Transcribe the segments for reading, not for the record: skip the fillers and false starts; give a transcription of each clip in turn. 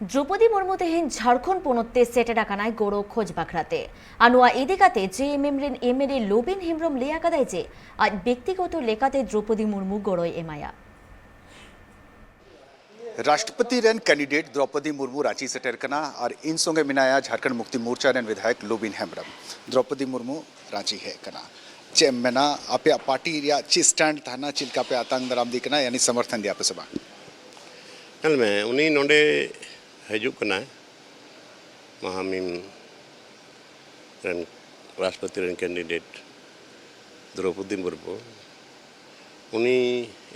द्रौपदी मुर्मू तेहेन झारखंड पोनोत्ते सेटेराकानाय गोड़ो खोज बाखराते आनुआ इदिकाते जेएमएम रेन एमएलए लोबिन हेम्ब्रम लेया कदाय जे आज व्यक्तिगत लेकाते द्रौपदी मुर्मू गोड़ोय एमाया राष्ट्रपति रेन कैंडिडेट द्रौपदी मुर्मू रांची सेटेर कना और इन संगे मिनाया झारखंड मुक्ति मोर्चा रेन विधायक लोबिन हेम्ब्रम द्रौपदी मुर्मू रांची है कना चे मेना आपे पार्टी या ची स्टैंड थाना चिलका पे आतंक दराम दी कना यानी समर्थन दिया पे सबा कल में उन्हीं नोडे हजूक कना महामिम रेन राष्ट्रपति रेन कैंडिडेट द्रौपदी मुर्मू उन्हीं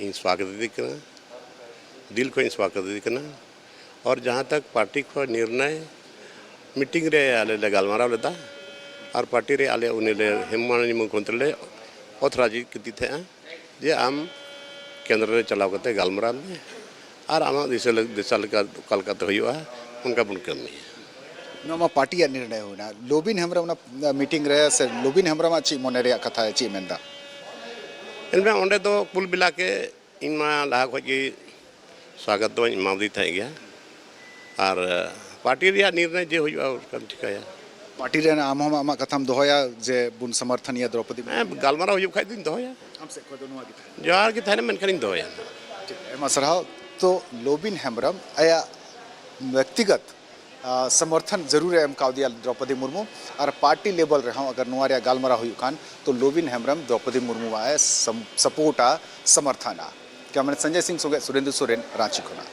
इन स्वागत दी कना दिल को इन स्वागत दी कना और जहाँ तक पार्टी को निर्णय मीटिंग रे आले ले गालमाराव लेता और पार्टी रे आले उन्हें ले हेमानी मुख्यमंत्री ले ऑथराइज की थे जे आम केंद्र रे चलाव करते गालमाराव में और आम दिशा कलकत्ता हुआ उनका बुन कमी नोमा पार्टी या निर्णय होना लोबिन हेम्ब्रम ना मीटिंग रे से लोबिन हेम्ब्रम अच्छी मोने रे कथा है ची मेंदा इनमें ओंडे तो कुल बिला के इनमा लाहा को की स्वागत तो इमामदी था गया और पार्टी रे निर्णय जे हुआ उसका ठिकाया पार्टी रे आम हम आमा कथम दोहया जे बुन समर्थन या द्रौपदी गालमारा हुई खाई दिन दोहया हमसे को दोनों आगे जोहार की थाने मन करिन दोहया एमा सरहाव तो लोबिन हेम्ब्रम आया व्यक्तिगत समर्थन जरूर है कावदिया द्रौपदी मुर्मू और पार्टी लेवल रहा अगर नुआरिया गालमरा हुई खान तो लोबिन हेम्ब्रम द्रौपदी मुर्मू आए सपोर्ट समर्थन क्या मैंने संजय सिंह सुरेंद्र सोरेन रांची खुना।